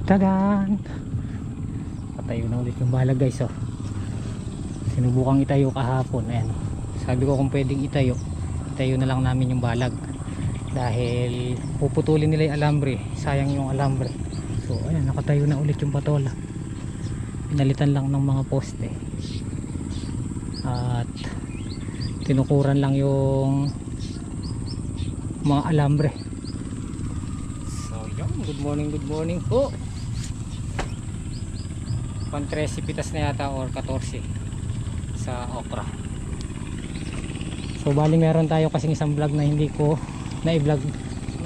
Tadan! Patayo na ulit yung balag guys oh. Sinubukang itayo kahapon. Ayan. Sabi ko kung pwedeng itayo na lang namin yung balag. Dahil puputulin nila yung alambre. Sayang yung alambre. So ayan, nakatayo na ulit yung patola. Pinalitan lang ng mga poste. At tinukuran lang yung mga alambre. So yun, good morning po. 13 pitas na yata or 14 sa okra. So bali meron tayo kasing isang vlog na hindi ko na-i-vlog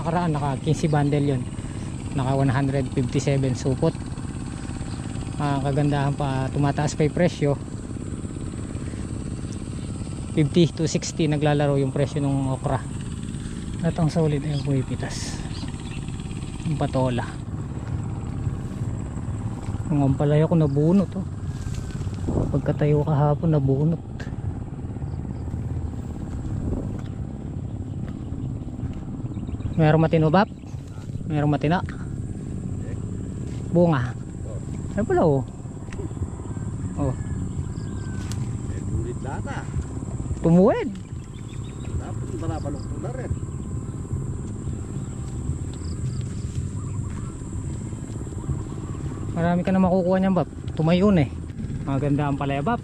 nakaraan, naka 15 bundle yun, naka 157 supot. Kagandahan pa, tumataas pa yung presyo, 50 to 60 naglalaro yung presyo ng okra. At ang solid ay pumipitas yung patola. Ang ampalaya ko nabunot oh. Pagkatayo kahapon nabunot. Merong matino bap? Merong matina? Bunga? Ano pala oh? Oh. Tulit lata. Tumuwid. Dapat balabalok mo na rin. Marami ka na makukuha niyan bap. Tumayo na eh. Maganda ang palaya bap.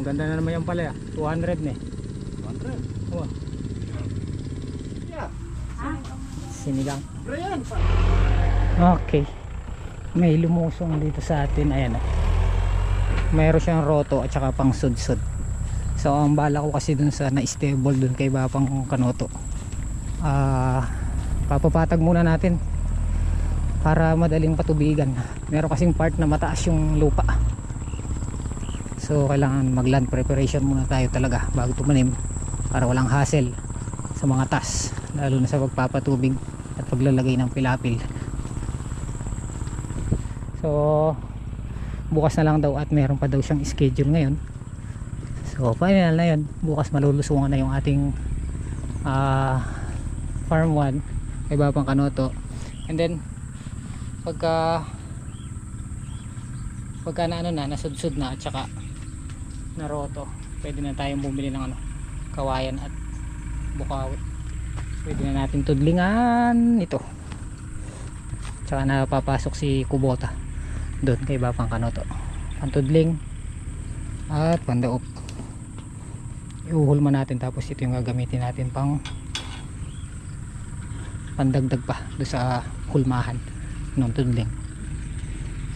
Maganda na naman yung palaya. 200 na eh. 200? Oh. Yeah. Sinigang. Brian. Okay. May lumusong dito sa atin. Ayan oh. Mayroon siyang roto at saka pang sudsud. So ang bala ko kasi dun sa na-stable dun kay Bapang Kanoto. Papapatag muna natin para madaling patubigan. Meron kasing part na mataas yung lupa. So kailangan mag land preparation muna tayo talaga bago tumanim para walang hassle sa mga tas, lalo na sa pagpapatubig at paglalagay ng pilapil. So bukas na lang daw at meron pa daw siyang schedule ngayon. So final na yun. Bukas malulusungan na yung ating farm 1 kay Bapang Kanoto. And then pagka na ano na, nasudsud na at saka naroto, pwede na tayong bumili ng ano, kawayan at bukawi. Pwede na natin tudlingan ito. Tsaka napapasok si Kubota doon kay Bapang Kanoto. Pantudling at pandaop. Iuhulma natin tapos ito yung gagamitin natin pang pandagdag pa doon sa hulmahan ng tudling.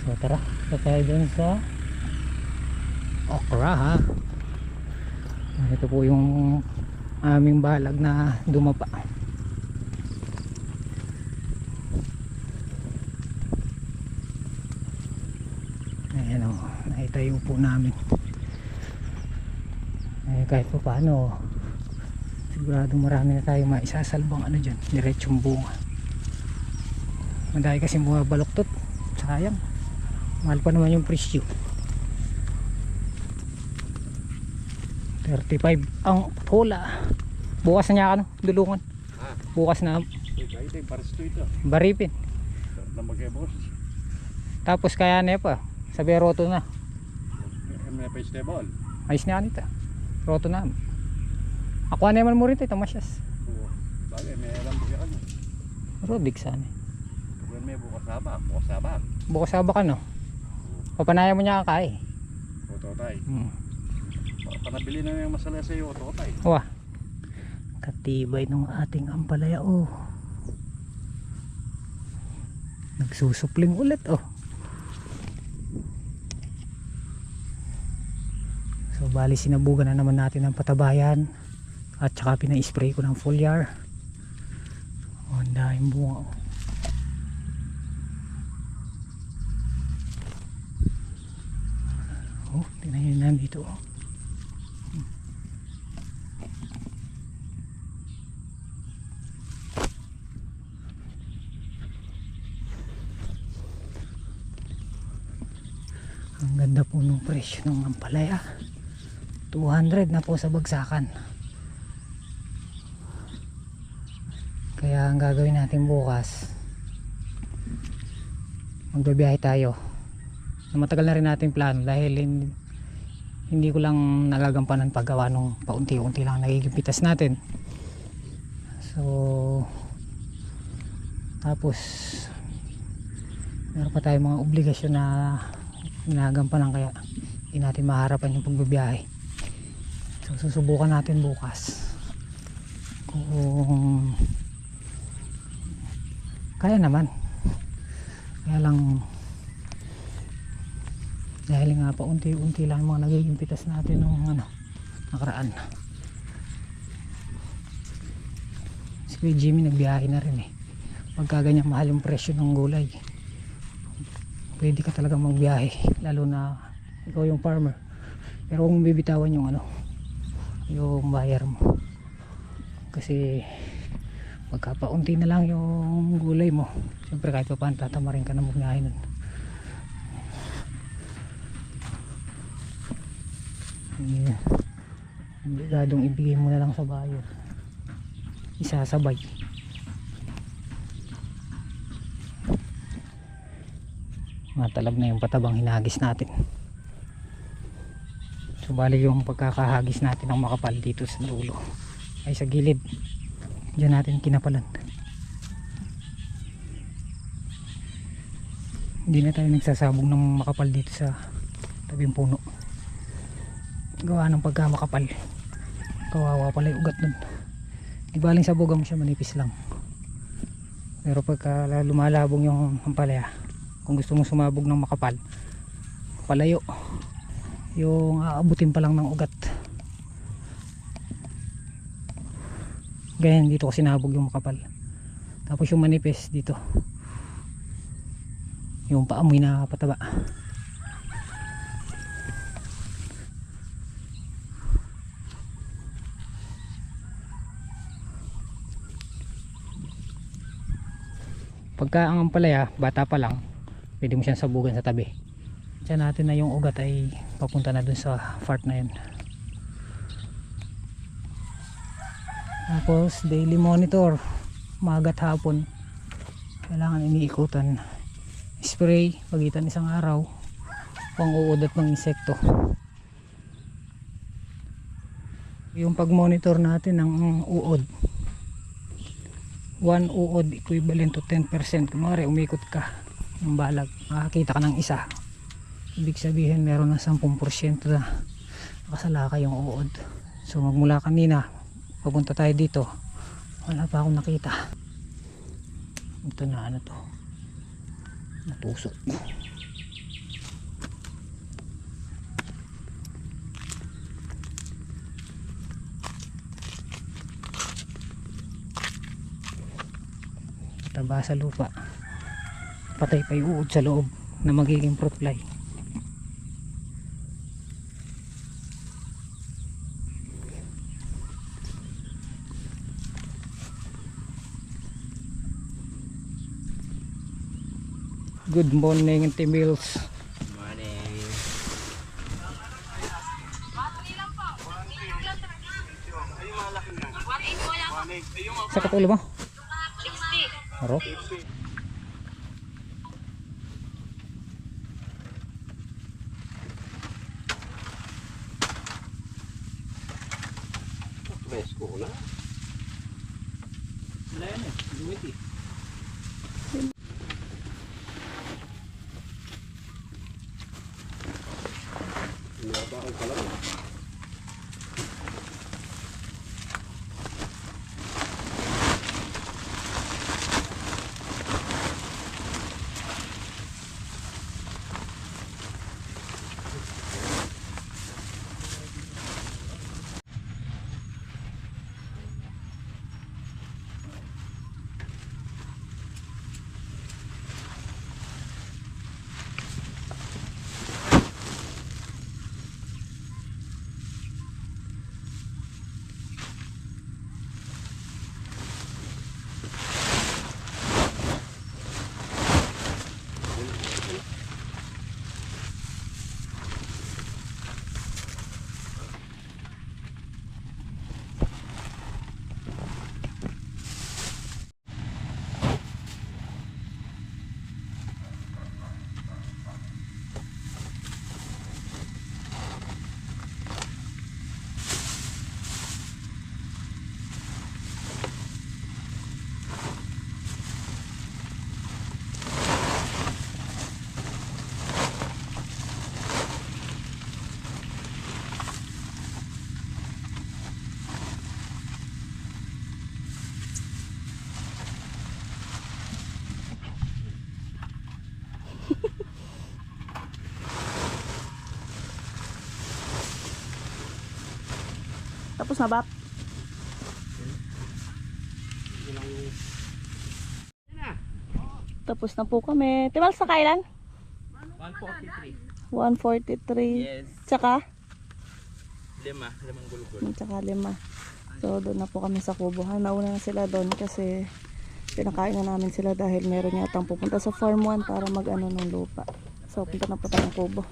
So tara, tayo dun sa okra ha. Ito po yung aming balag na dumapa. Ayan o, naitayo po namin. Kahit pa paano siguradong marami na tayo maisasalbang ano dyan, diretsong bunga. Madami kasi mga baluktot, sayang, mahal pa naman yung presyo. 35 ang patola. Bukas na niya ano, dulungan. Bukas na baripin. Tapos kaya na pa sa beroto na. Ayos na kanita. Roto na. Ako na naman mo rin tayo masyas. Bagay, may alam mo siya. Rodig sana. May bukas sabak. Bukas sabak ano? Papanaya mo niya kakay. Ototay. Panabili na yung masala sa iyo, ototay. Wah. Katibay ng ating ampalaya oh. Nagsusupling ulit oh. So bali sinabugan na naman natin ang patabayan at saka pina-spray ko ng foliar. Oh, ang daming bunga oh. Oh, tingnan nyo namin dito oh. Ang ganda po ng presyo ng ampalaya. 200 na po sa bagsakan. Kaya ang gagawin natin bukas, magbabiyahe tayo na matagal na rin natin plano dahil hindi ko lang nagagampanan paggawa nung paunti-unti lang nagiging pitas natin. So tapos meron pa tayong mga obligasyon na ginagampanan kaya hindi natin maharapan yung pagbabiyahe. So susubukan natin bukas kung kaya naman. Kaya lang dahil nga pa unti-unti lang mga nagiging pitas natin nung nakaraan. Si Kuya Jimmy nagbiyahe na rin pagka ganyan mahal yung presyo ng gulay pwede ka talaga magbiyahe lalo na ikaw yung farmer. Pero kung bibitawan yung yung buyer mo kasi pagkapaunti na lang yung gulay mo siyempre kahit pa paano tatama rin ka na magbiyahe nun. Obligadong ibigay mo na lang sa buyer, isasabay. Matalab na yung patabang hinagis natin. So bali yung pagkakahagis natin ng makapal dito sa dulo ay sa gilid, diyan natin kinapalan. Hindi na tayo nagsasabog ng makapal dito sa tabing puno gawa ng pagkamakapal. Kawawa pala yung ugat nun. Di baling sabog mo siya, manipis lang. Pero pagka lumalabong yung ampalaya, kung gusto mo sumabog ng makapal, palayo yung aabutin pa lang ng ugat. Ganyan dito ko sinabog yung makapal. Tapos yung manipis dito yung paamoy na pataba. Pagka ang ampalaya bata pa lang, pwede mo siyang sabugan sa tabi. Diyan natin na yung ugat ay papunta na dun sa part na yun. Tapos daily monitor, umaga at hapon kailangan iniikutan. Spray pagitan isang araw pang uudat ng insekto. Yung pag monitor natin ng uod, 1 uod equivalent to 10%. Kumari umikot ka ng balag, makakita ka ng isa, ibig sabihin meron ng 10% na nakasalaka yung uod. So magmula kanina papunta tayo dito, wala pa akong nakita. Ito na to, natusok. Taba sa lupa, patay pa yung uod sa loob na magiging fruit fly. Good morning, Timils. Morning. Sa katulo mo? 60. Aro? Presko na. Wala yan lumit Inabakan ka lang. Tapos na ba? Tapos na po kami. Timal sa kailan? 143. 143. Yes. Tsaka? Limang gulgul. Tsaka 5. So doon na po kami sa Kubo. Nauna na sila doon kasi pinakain na namin sila dahil meron yatang pupunta sa Farm 1 para mag-ano ng lupa. So punta na po tayo ng Kubo.